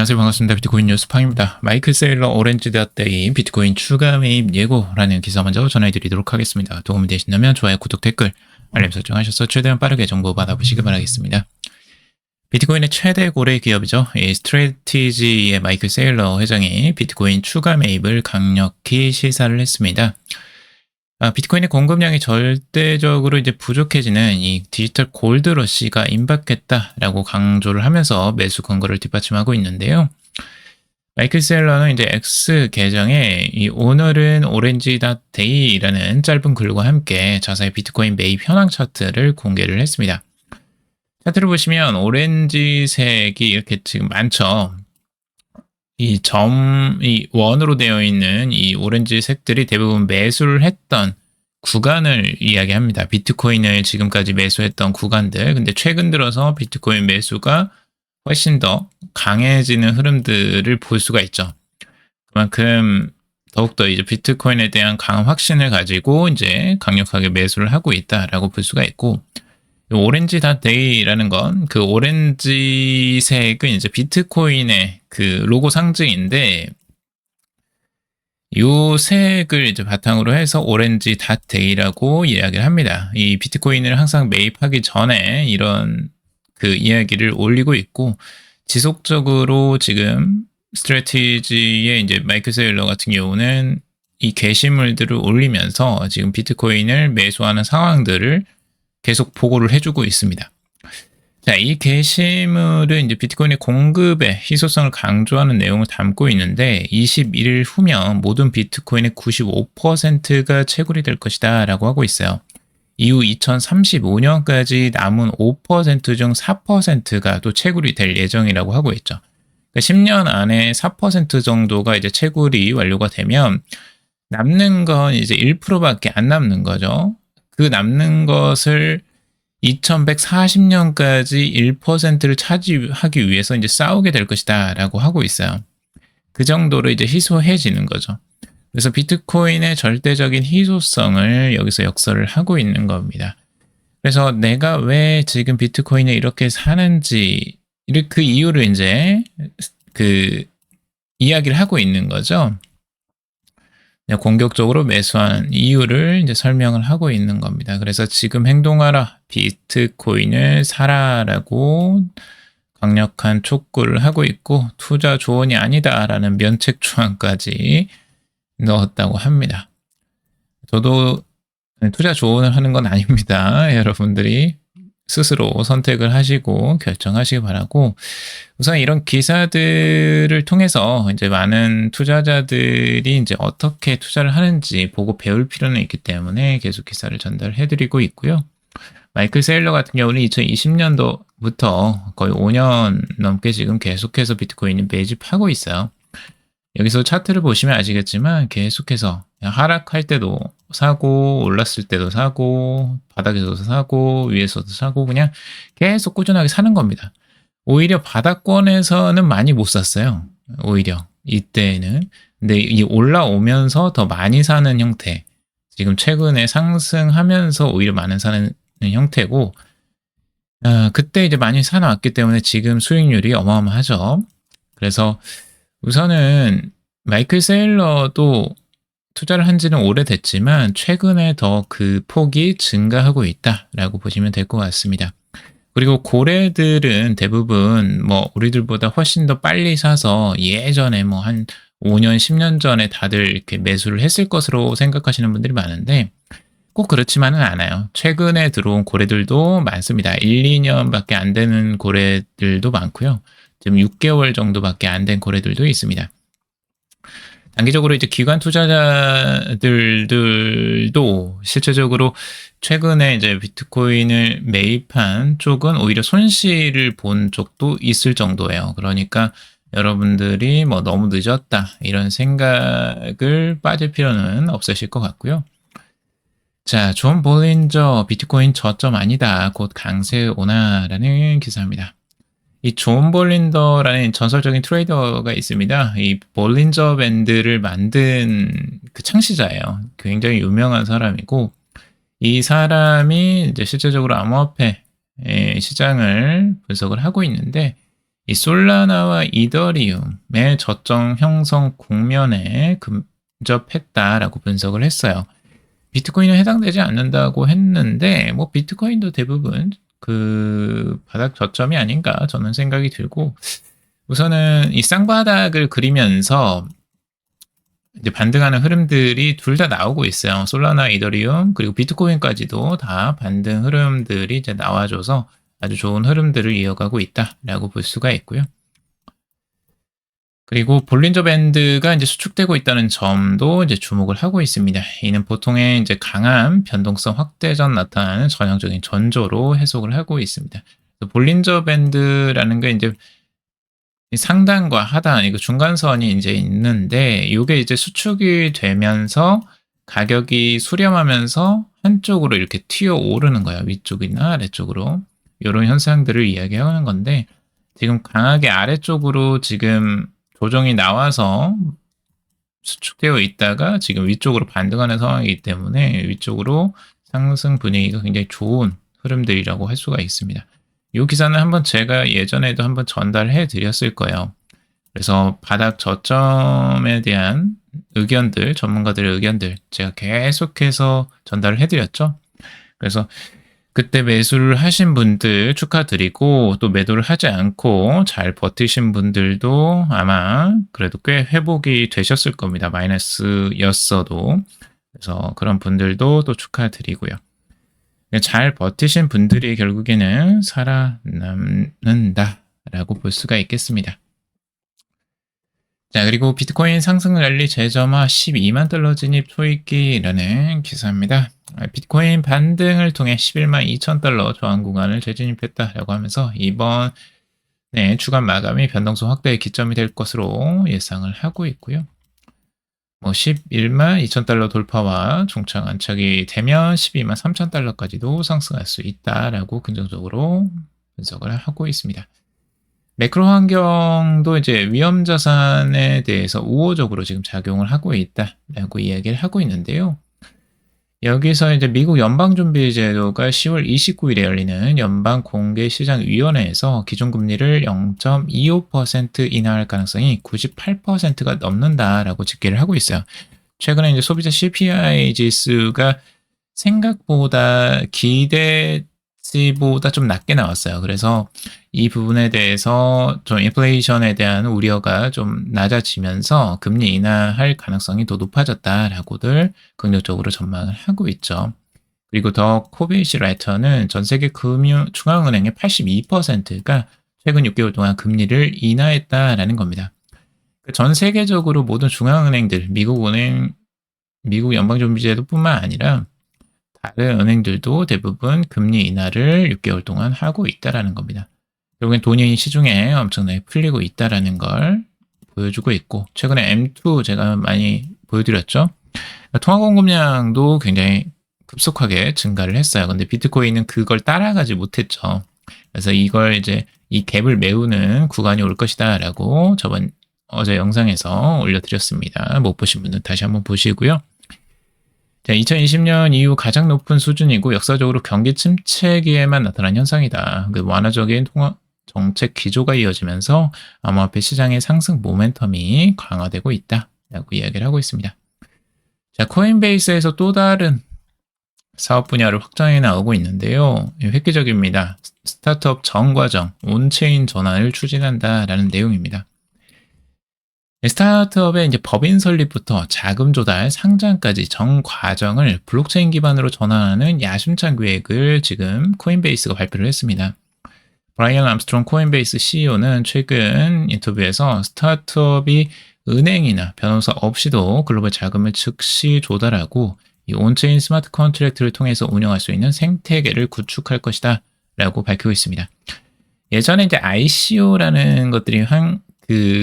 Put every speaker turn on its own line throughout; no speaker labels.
안녕하세요. 반갑습니다. 비트코인 뉴스팡입니다. 마이클 세일러 오렌지 닷데이 비트코인 추가 매입 예고라는 기사 먼저 전해드리도록 하겠습니다. 도움이 되신다면 좋아요, 구독, 댓글, 알림 설정하셔서 최대한 빠르게 정보 받아보시기 바라겠습니다. 비트코인의 최대 고래 기업이죠. 이 스트래티지의 마이클 세일러 회장이 비트코인 추가 매입을 강력히 시사를 했습니다. 비트코인의 공급량이 절대적으로 이제 부족해지는 이 디지털 골드러시가 임박했다라고 강조를 하면서 매수 근거를 뒷받침하고 있는데요. 마이클 셀러는 이제 X 계정에 이 오늘은 오렌지.day라는 짧은 글과 함께 자사의 비트코인 매입 현황 차트를 공개를 했습니다. 차트를 보시면 오렌지색이 이렇게 지금 많죠. 이 원으로 되어 있는 이 오렌지 색들이 대부분 매수를 했던 구간을 이야기합니다. 비트코인을 지금까지 매수했던 구간들. 근데 최근 들어서 비트코인 매수가 훨씬 더 강해지는 흐름들을 볼 수가 있죠. 그만큼 더욱더 이제 비트코인에 대한 강한 확신을 가지고 이제 강력하게 매수를 하고 있다라고 볼 수가 있고, 오렌지.day라는 건 그 오렌지색은 이제 비트코인의 그 로고 상징인데, 요 색을 이제 바탕으로 해서 오렌지.day라고 이야기를 합니다. 이 비트코인을 항상 매입하기 전에 이런 그 이야기를 올리고 있고, 지속적으로 지금 스트래티지의 이제 마이클 세일러 같은 경우는 이 게시물들을 올리면서 지금 비트코인을 매수하는 상황들을 계속 보고를 해주고 있습니다. 자, 이 게시물은 이제 비트코인의 공급의 희소성을 강조하는 내용을 담고 있는데, 21일 후면 모든 비트코인의 95%가 채굴이 될 것이다 라고 하고 있어요. 이후 2035년까지 남은 5% 중 4%가 또 채굴이 될 예정이라고 하고 있죠. 그러니까 10년 안에 4% 정도가 이제 채굴이 완료가 되면 남는 건 이제 1%밖에 안 남는 거죠. 그 남는 것을 2140년까지 1%를 차지하기 위해서 이제 싸우게 될 것이다 라고 하고 있어요. 그 정도로 이제 희소해지는 거죠. 그래서 비트코인의 절대적인 희소성을 여기서 역설을 하고 있는 겁니다. 그래서 내가 왜 지금 비트코인을 이렇게 사는지, 그 이유를 이제 그 이야기를 하고 있는 거죠. 공격적으로 매수하는 이유를 이제 설명을 하고 있는 겁니다. 그래서 지금 행동하라, 비트코인을 사라라고 강력한 촉구를 하고 있고, 투자 조언이 아니다라는 면책 조항까지 넣었다고 합니다. 저도 투자 조언을 하는 건 아닙니다. 여러분들이 스스로 선택을 하시고 결정하시기 바라고, 우선 이런 기사들을 통해서 이제 많은 투자자들이 이제 어떻게 투자를 하는지 보고 배울 필요는 있기 때문에 계속 기사를 전달해 드리고 있고요. 마이클 세일러 같은 경우는 2020년도부터 거의 5년 넘게 지금 계속해서 비트코인을 매집하고 있어요. 여기서 차트를 보시면 아시겠지만 계속해서 하락할 때도 사고, 올랐을 때도 사고, 바닥에서도 사고, 위에서도 사고, 그냥 계속 꾸준하게 사는 겁니다. 오히려 바닥권에서는 많이 못 샀어요. 오히려 이때는. 근데 이 올라오면서 더 많이 사는 형태, 지금 최근에 상승하면서 오히려 많은 사는 형태고, 그때 이제 많이 사놨기 때문에 지금 수익률이 어마어마하죠. 그래서 우선은 마이클 세일러도 투자를 한 지는 오래됐지만 최근에 더 그 폭이 증가하고 있다라고 보시면 될 것 같습니다. 그리고 고래들은 대부분 우리들보다 훨씬 더 빨리 사서 예전에 한 5년, 10년 전에 다들 이렇게 매수를 했을 것으로 생각하시는 분들이 많은데 꼭 그렇지만은 않아요. 최근에 들어온 고래들도 많습니다. 1, 2년밖에 안 되는 고래들도 많고요. 지금 6개월 정도밖에 안 된 고래들도 있습니다. 단기적으로 이제 기관 투자자들도 실제적으로 최근에 이제 비트코인을 매입한 쪽은 오히려 손실을 본 쪽도 있을 정도예요. 그러니까 여러분들이 너무 늦었다 이런 생각을 빠질 필요는 없으실 것 같고요. 자, 존 볼린저 비트코인 저점 아니다. 곧 강세 오나라는 기사입니다. 이 존 볼린저라는 전설적인 트레이더가 있습니다. 이 볼린저 밴드를 만든 그 창시자예요. 굉장히 유명한 사람이고, 이 사람이 이제 실제적으로 암호화폐 시장을 분석을 하고 있는데, 이 솔라나와 이더리움의 저점 형성 국면에 근접했다라고 분석을 했어요. 비트코인은 해당되지 않는다고 했는데 뭐 비트코인도 대부분 그 바닥 저점이 아닌가 저는 생각이 들고, 우선은 이 쌍바닥을 그리면서 이제 반등하는 흐름들이 둘 다 나오고 있어요. 솔라나, 이더리움 그리고 비트코인까지도 다 반등 흐름들이 이제 나와줘서 아주 좋은 흐름들을 이어가고 있다라고 볼 수가 있고요. 그리고 볼린저 밴드가 이제 수축되고 있다는 점도 이제 주목을 하고 있습니다. 이는 보통의 이제 강한 변동성 확대 전 나타나는 전형적인 전조로 해석을 하고 있습니다. 볼린저 밴드라는 게 이제 상단과 하단, 이거 중간선이 이제 있는데, 이게 이제 수축이 되면서 가격이 수렴하면서 한쪽으로 이렇게 튀어 오르는 거예요. 위쪽이나 아래쪽으로. 이런 현상들을 이야기하는 건데, 지금 강하게 아래쪽으로 지금 조정이 나와서 수축되어 있다가 지금 위쪽으로 반등하는 상황이기 때문에 위쪽으로 상승 분위기가 굉장히 좋은 흐름들이라고 할 수가 있습니다. 이 기사는 한번 제가 예전에도 한번 전달해 드렸을 거예요. 그래서 바닥 저점에 대한 의견들, 전문가들의 의견들 제가 계속해서 전달을 해드렸죠. 그래서 그때 매수를 하신 분들 축하드리고, 또 매도를 하지 않고 잘 버티신 분들도 아마 그래도 꽤 회복이 되셨을 겁니다. 마이너스였어도. 그래서 그런 분들도 또 축하드리고요. 잘 버티신 분들이 결국에는 살아남는다라고 볼 수가 있겠습니다. 자, 그리고 비트코인 상승 랠리 재점화 12만 달러 진입 초입기라는 기사입니다. 비트코인 반등을 통해 11만 2천 달러 저항 구간을 재진입했다라고 하면서 이번 주간 마감이 변동성 확대의 기점이 될 것으로 예상을 하고 있고요. 11만 2천 달러 돌파와 종착 안착이 되면 12만 3천 달러까지도 상승할 수 있다라고 긍정적으로 분석을 하고 있습니다. 매크로 환경도 이제 위험 자산에 대해서 우호적으로 지금 작용을 하고 있다라고 이야기를 하고 있는데요. 여기서 이제 미국 연방준비제도가 10월 29일에 열리는 연방공개시장위원회에서 기준금리를 0.25% 인하할 가능성이 98%가 넘는다라고 집계를 하고 있어요. 최근에 이제 소비자 CPI 지수가 생각보다 기대치보다 좀 낮게 나왔어요. 그래서 이 부분에 대해서 좀 인플레이션에 대한 우려가 좀 낮아지면서 금리 인하할 가능성이 더 높아졌다라고들 긍정적으로 전망을 하고 있죠. 그리고 더 코베이시 라이터는 전 세계 중앙은행의 82%가 최근 6개월 동안 금리를 인하했다라는 겁니다. 전 세계적으로 모든 중앙은행들, 미국 연방준비제도뿐만 아니라 다른 은행들도 대부분 금리 인하를 6개월 동안 하고 있다라는 겁니다. 결국엔 돈이 시중에 엄청나게 풀리고 있다라는 걸 보여주고 있고, 최근에 M2 제가 많이 보여드렸죠. 통화 공급량도 굉장히 급속하게 증가를 했어요. 근데 비트코인은 그걸 따라가지 못했죠. 그래서 이걸 이제 이 갭을 메우는 구간이 올 것이다라고 어제 영상에서 올려드렸습니다. 못 보신 분은 다시 한번 보시고요. 자, 2020년 이후 가장 높은 수준이고 역사적으로 경기 침체기에만 나타난 현상이다. 완화적인 통화 정책 기조가 이어지면서 암호화폐 시장의 상승 모멘텀이 강화되고 있다라고 이야기를 하고 있습니다. 자, 코인베이스에서 또 다른 사업 분야를 확장해 나오고 있는데요. 획기적입니다. 스타트업 전 과정, 온체인 전환을 추진한다라는 내용입니다. 스타트업의 이제 법인 설립부터 자금 조달, 상장까지 전 과정을 블록체인 기반으로 전환하는 야심찬 계획을 지금 코인베이스가 발표를 했습니다. 브라이언 암스트롱 코인베이스 CEO는 최근 인터뷰에서 스타트업이 은행이나 변호사 없이도 글로벌 자금을 즉시 조달하고 이 온체인 스마트 컨트랙트를 통해서 운영할 수 있는 생태계를 구축할 것이다 라고 밝히고 있습니다. 예전에 이제 ICO라는 것들이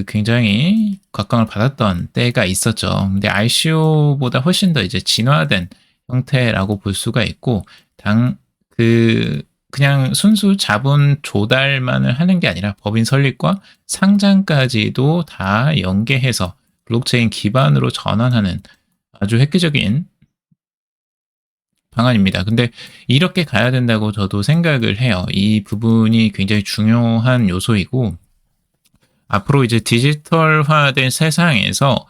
굉장히 각광을 받았던 때가 있었죠. 근데 ICO보다 훨씬 더 이제 진화된 형태라고 볼 수가 있고, 그냥 순수 자본 조달만을 하는 게 아니라 법인 설립과 상장까지도 다 연계해서 블록체인 기반으로 전환하는 아주 획기적인 방안입니다. 근데 이렇게 가야 된다고 저도 생각을 해요. 이 부분이 굉장히 중요한 요소이고, 앞으로 이제 디지털화된 세상에서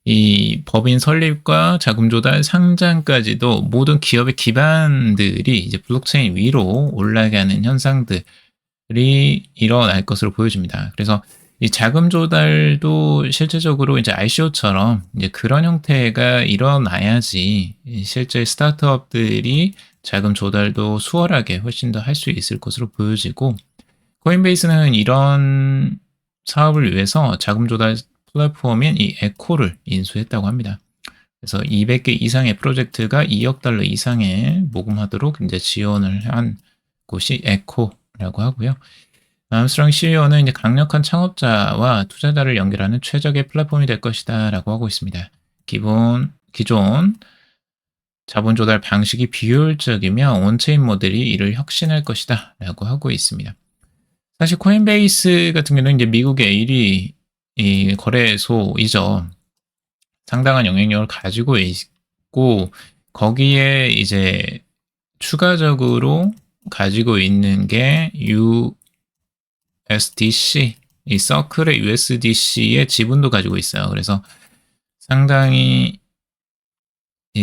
이 법인 설립과 자금 조달, 상장까지도 모든 기업의 기반들이 이제 블록체인 위로 올라가게 하는 현상들이 일어날 것으로 보여집니다. 그래서 이 자금 조달도 실제적으로 이제 ICO처럼 이제 그런 형태가 일어나야지 실제 스타트업들이 자금 조달도 수월하게 훨씬 더 할 수 있을 것으로 보여지고, 코인베이스는 이런 사업을 위해서 자금 조달 플랫폼인 이 에코를 인수했다고 합니다. 그래서 200개 이상의 프로젝트가 2억 달러 이상의 모금하도록 이제 지원을 한 곳이 에코라고 하고요. 암스트롱 CEO는 이제 강력한 창업자와 투자자를 연결하는 최적의 플랫폼이 될 것이다라고 하고 있습니다. 기존 자본 조달 방식이 비효율적이며 온체인 모델이 이를 혁신할 것이다라고 하고 있습니다. 사실 코인베이스 같은 경우는 이제 미국의 1위 이 거래소이죠. 상당한 영향력을 가지고 있고, 거기에 이제 추가적으로 가지고 있는 게 USDC, 이 서클의 USDC의 지분도 가지고 있어요. 그래서 상당히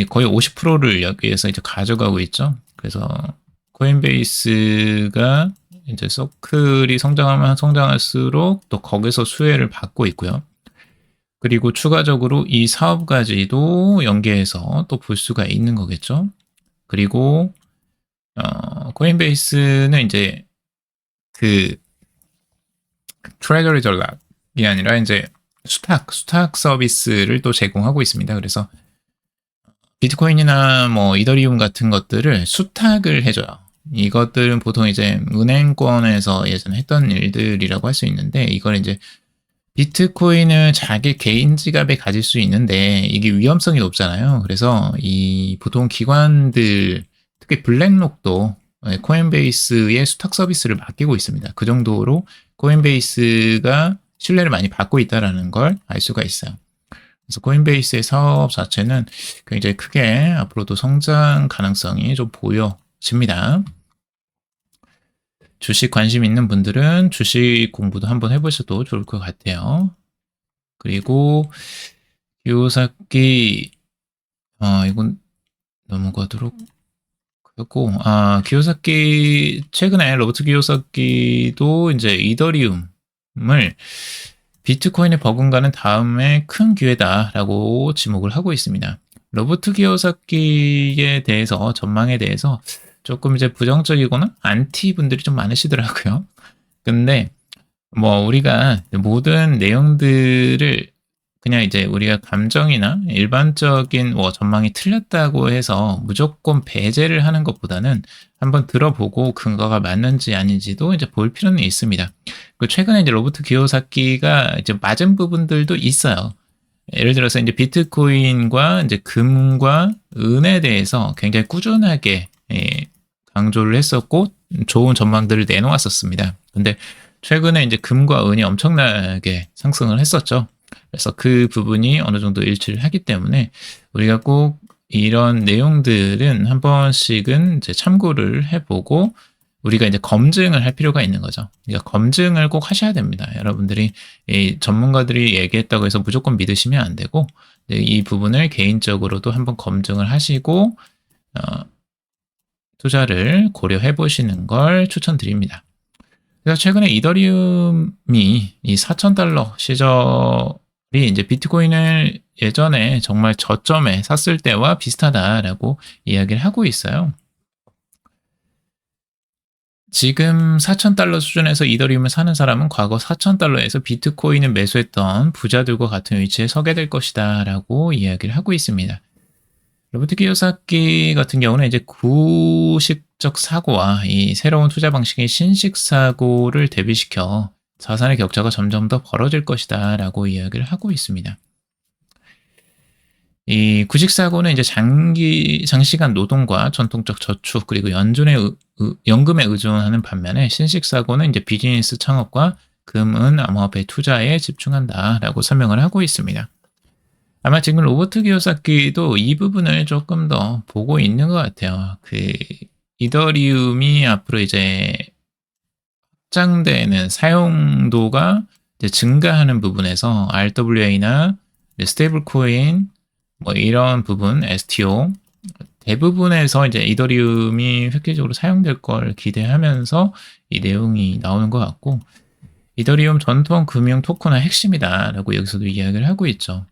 거의 50%를 여기에서 이제 가져가고 있죠. 그래서 코인베이스가 이제 서클이 성장하면 성장할수록 또 거기서 수혜를 받고 있고요. 그리고 추가적으로 이 사업까지도 연계해서 또 볼 수가 있는 거겠죠. 그리고 코인베이스는 이제 그 트레저리 전략이 아니라 이제 수탁 서비스를 또 제공하고 있습니다. 그래서 비트코인이나 뭐 이더리움 같은 것들을 수탁을 해줘요. 이것들은 보통 이제 은행권에서 예전에 했던 일들이라고 할 수 있는데, 이걸 이제 비트코인을 자기 개인 지갑에 가질 수 있는데 이게 위험성이 높잖아요. 그래서 이 보통 기관들, 특히 블랙록도 코인베이스의 수탁 서비스를 맡기고 있습니다. 그 정도로 코인베이스가 신뢰를 많이 받고 있다는 걸 알 수가 있어요. 그래서 코인베이스의 사업 자체는 굉장히 크게 앞으로도 성장 가능성이 좀 보여집니다. 주식 관심 있는 분들은 주식 공부도 한번 해보셔도 좋을 것 같아요. 그리고 기요사키, 이건 넘어가도록 하고, 기요사키, 최근에 로버트 기요사키도 이제 이더리움을 비트코인에 버금가는 다음에 큰 기회다라고 지목을 하고 있습니다. 로버트 기요사키에 대해서, 전망에 대해서 조금 이제 부정적이거나 안티 분들이 좀 많으시더라고요. 근데 뭐 우리가 모든 내용들을 그냥 이제 우리가 감정이나 일반적인 뭐 전망이 틀렸다고 해서 무조건 배제를 하는 것보다는 한번 들어보고 근거가 맞는지 아닌지도 이제 볼 필요는 있습니다. 그 최근에 이제 로버트 기요사키가 이제 맞은 부분들도 있어요. 예를 들어서 이제 비트코인과 이제 금과 은에 대해서 굉장히 꾸준하게 강조를 했었고 좋은 전망들을 내놓았었습니다. 근데 최근에 이제 금과 은이 엄청나게 상승을 했었죠. 그래서 그 부분이 어느 정도 일치를 하기 때문에 우리가 꼭 이런 내용들은 한 번씩은 이제 참고를 해보고 우리가 이제 검증을 할 필요가 있는 거죠. 그러니까 검증을 꼭 하셔야 됩니다. 여러분들이 이 전문가들이 얘기했다고 해서 무조건 믿으시면 안 되고 이 부분을 개인적으로도 한번 검증을 하시고 투자를 고려해 보시는 걸 추천드립니다. 그래서 최근에 이더리움이 이 4,000달러 시절이 이제 비트코인을 예전에 정말 저점에 샀을 때와 비슷하다라고 이야기를 하고 있어요. 지금 4,000달러 수준에서 이더리움을 사는 사람은 과거 4,000달러에서 비트코인을 매수했던 부자들과 같은 위치에 서게 될 것이다 라고 이야기를 하고 있습니다. 로버트 기요사키 같은 경우는 이제 구식적 사고와 이 새로운 투자 방식의 신식 사고를 대비시켜 자산의 격차가 점점 더 벌어질 것이다 라고 이야기를 하고 있습니다. 이 구식 사고는 이제 장시간 노동과 전통적 저축 그리고 연금에 의존하는 반면에 신식 사고는 이제 비즈니스 창업과 금은 암호화폐 투자에 집중한다라고 설명을 하고 있습니다. 아마 지금 로버트 기요사키도 이 부분을 조금 더 보고 있는 것 같아요. 그 이더리움이 앞으로 이제 확장되는 사용도가 이제 증가하는 부분에서 RWA나 스테이블 코인 뭐 이런 부분 STO 대부분에서 이제 이더리움이 획기적으로 사용될 걸 기대하면서 이 내용이 나오는 것 같고, 이더리움 전통 금융 토큰의 핵심이다라고 여기서도 이야기를 하고 있죠.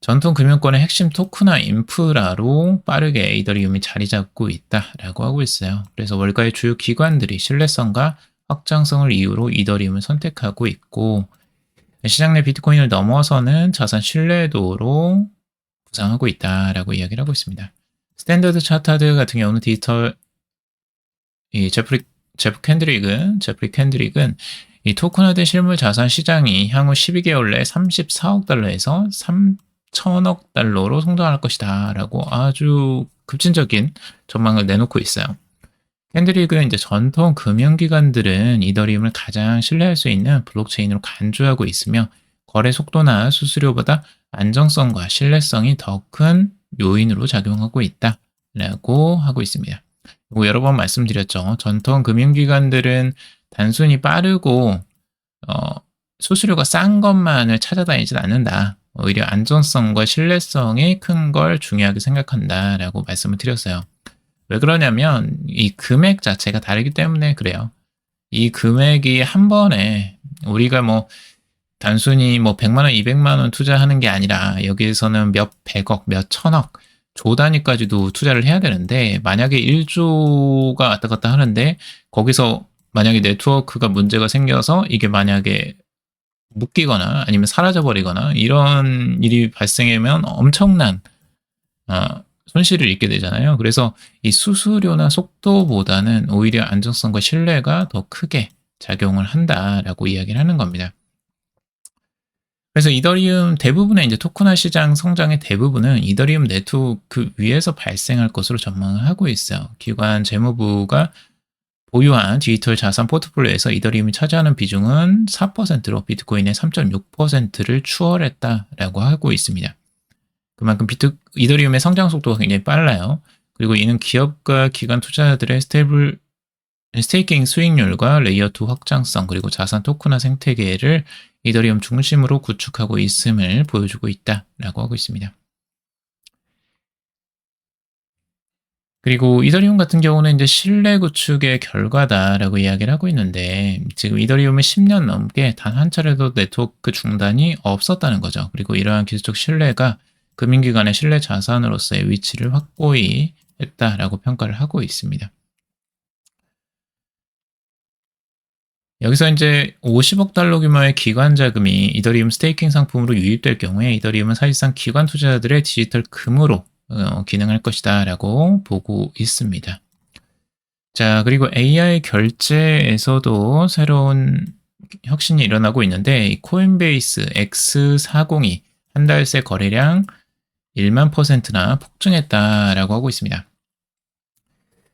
전통 금융권의 핵심 토큰화 인프라로 빠르게 이더리움이 자리 잡고 있다라고 하고 있어요. 그래서 월가의 주요 기관들이 신뢰성과 확장성을 이유로 이더리움을 선택하고 있고, 시장 내 비트코인을 넘어서는 자산 신뢰도로 부상하고 있다라고 이야기를 하고 있습니다. 스탠더드 차타드 같은 경우는 디지털 제프리 캔드릭은 이 토큰화된 실물 자산 시장이 향후 12개월 내에 34억 달러에서 3천억 달러로 성장할 것이다 라고 아주 급진적인 전망을 내놓고 있어요. 캔드릭은 이제 전통 금융기관들은 이더리움을 가장 신뢰할 수 있는 블록체인으로 간주하고 있으며, 거래 속도나 수수료보다 안정성과 신뢰성이 더 큰 요인으로 작용하고 있다라고 하고 있습니다. 그리고 여러 번 말씀드렸죠. 전통 금융기관들은 단순히 빠르고 수수료가 싼 것만을 찾아다니진 않는다. 오히려 안전성과 신뢰성이 큰 걸 중요하게 생각한다라고 말씀을 드렸어요. 왜 그러냐면 이 금액 자체가 다르기 때문에 그래요. 이 금액이 한 번에 우리가 뭐 단순히 뭐 100만 원, 200만 원 투자하는 게 아니라 여기에서는 몇 백억, 몇 천억, 조 단위까지도 투자를 해야 되는데, 만약에 1조가 왔다 갔다 하는데 거기서 만약에 네트워크가 문제가 생겨서 이게 만약에 묶이거나 아니면 사라져버리거나 이런 일이 발생하면 엄청난 손실을 입게 되잖아요. 그래서 이 수수료나 속도보다는 오히려 안정성과 신뢰가 더 크게 작용을 한다라고 이야기를 하는 겁니다. 그래서 이더리움 대부분의 이제 토큰화 시장 성장의 대부분은 이더리움 네트워크 위에서 발생할 것으로 전망을 하고 있어요. 기관 재무부가 보유한 디지털 자산 포트폴리오에서 이더리움이 차지하는 비중은 4%로 비트코인의 3.6%를 추월했다라고 하고 있습니다. 그만큼 이더리움의 성장 속도가 굉장히 빨라요. 그리고 이는 기업과 기관 투자자들의 스테이킹 수익률과 레이어2 확장성, 그리고 자산 토큰화 생태계를 이더리움 중심으로 구축하고 있음을 보여주고 있다라고 하고 있습니다. 그리고 이더리움 같은 경우는 이제 신뢰 구축의 결과다라고 이야기를 하고 있는데, 지금 이더리움은 10년 넘게 단 한 차례도 네트워크 중단이 없었다는 거죠. 그리고 이러한 기술적 신뢰가 금융기관의 신뢰 자산으로서의 위치를 확고히 했다라고 평가를 하고 있습니다. 여기서 이제 50억 달러 규모의 기관 자금이 이더리움 스테이킹 상품으로 유입될 경우에 이더리움은 사실상 기관 투자자들의 디지털 금으로 기능할 것이다 라고 보고 있습니다. 자, 그리고 AI 결제에서도 새로운 혁신이 일어나고 있는데, 이 코인베이스 X402 한 달 새 거래량 1만 %나 폭증했다라고 하고 있습니다.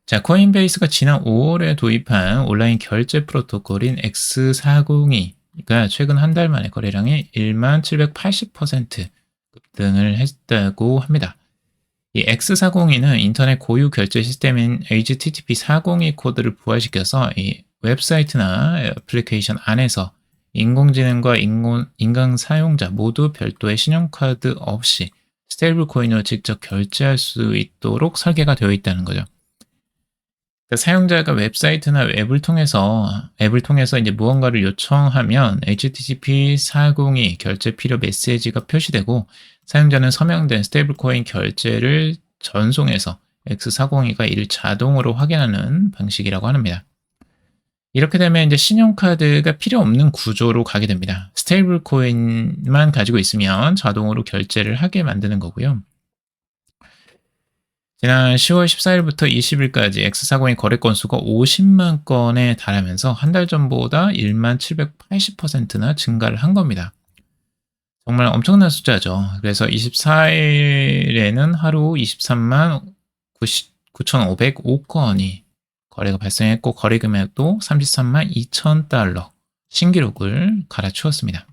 자, 코인베이스가 지난 5월에 도입한 온라인 결제 프로토콜인 X402가 최근 한 달 만에 거래량이 1만 780% 급등을 했다고 합니다. 이 X402는 인터넷 고유 결제 시스템인 HTTP 402 코드를 부활시켜서 이 웹사이트나 애플리케이션 안에서 인공지능과 인간 사용자 모두 별도의 신용카드 없이 스테이블 코인으로 직접 결제할 수 있도록 설계가 되어 있다는 거죠. 그러니까 사용자가 웹사이트나 앱을 통해서 이제 무언가를 요청하면 HTTP 402 결제 필요 메시지가 표시되고, 사용자는 서명된 스테이블 코인 결제를 전송해서 X402가 이를 자동으로 확인하는 방식이라고 합니다. 이렇게 되면 이제 신용카드가 필요 없는 구조로 가게 됩니다. 스테이블 코인만 가지고 있으면 자동으로 결제를 하게 만드는 거고요. 지난 10월 14일부터 20일까지 X402 거래 건수가 50만 건에 달하면서 한 달 전보다 1만 780%나 증가를 한 겁니다. 정말 엄청난 숫자죠. 그래서 24일에는 하루 23만 9,505건이 거래가 발생했고, 거래 금액도 33만 2천 달러 신기록을 갈아치웠습니다.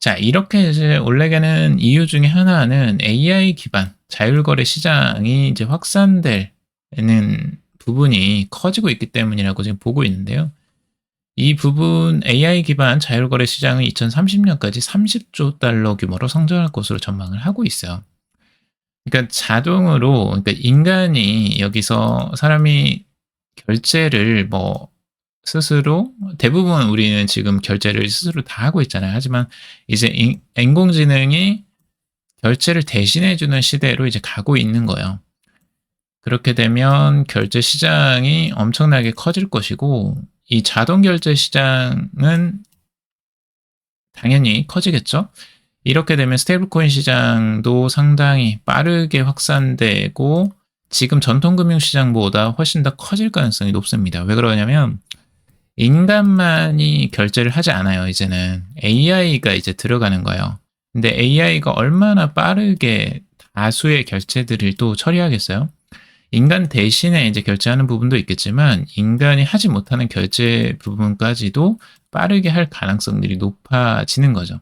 자, 이렇게 이제 올라가는 이유 중에 하나는 AI 기반 자율거래 시장이 이제 확산되는 부분이 커지고 있기 때문이라고 지금 보고 있는데요. 이 부분 AI 기반 자율거래 시장은 2030년까지 30조 달러 규모로 성장할 것으로 전망을 하고 있어요. 그러니까 자동으로 그러니까 인간이 여기서 사람이 결제를 뭐 스스로 대부분 우리는 지금 결제를 스스로 다 하고 있잖아요. 하지만 이제 인공지능이 결제를 대신해 주는 시대로 이제 가고 있는 거예요. 그렇게 되면 결제 시장이 엄청나게 커질 것이고 이 자동 결제 시장은 당연히 커지겠죠. 이렇게 되면 스테이블 코인 시장도 상당히 빠르게 확산되고 지금 전통 금융 시장보다 훨씬 더 커질 가능성이 높습니다. 왜 그러냐면 인간만이 결제를 하지 않아요. 이제는 AI가 이제 들어가는 거예요. 근데 AI가 얼마나 빠르게 다수의 결제들을 또 처리하겠어요? 인간 대신에 이제 결제하는 부분도 있겠지만 인간이 하지 못하는 결제 부분까지도 빠르게 할 가능성들이 높아지는 거죠.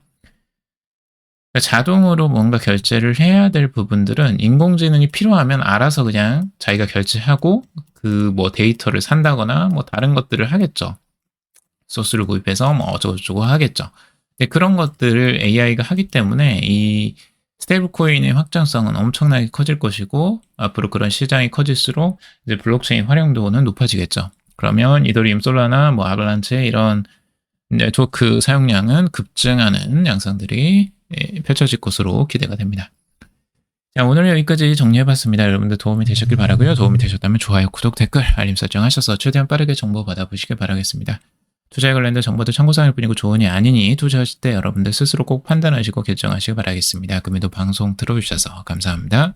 그러니까 자동으로 뭔가 결제를 해야 될 부분들은 인공지능이 필요하면 알아서 그냥 자기가 결제하고 그 뭐 데이터를 산다거나 뭐 다른 것들을 하겠죠. 소스를 구입해서 뭐 어쩌고저쩌고 하겠죠. 근데 그런 것들을 AI가 하기 때문에 이 스테이블 코인의 확장성은 엄청나게 커질 것이고 앞으로 그런 시장이 커질수록 이제 블록체인 활용도는 높아지겠죠. 그러면 이더리움, 솔라나, 뭐 아발란체 이런 네트워크 사용량은 급증하는 양상들이 펼쳐질 것으로 기대가 됩니다. 자, 오늘 여기까지 정리해봤습니다. 여러분들 도움이 되셨길 바라고요. 도움이 되셨다면 좋아요, 구독, 댓글, 알림 설정하셔서 최대한 빠르게 정보 받아보시길 바라겠습니다. 투자에 관련된 정보도 참고사항일 뿐이고 조언이 아니니 투자하실 때 여러분들 스스로 꼭 판단하시고 결정하시길 바라겠습니다. 금일도 방송 들어주셔서 감사합니다.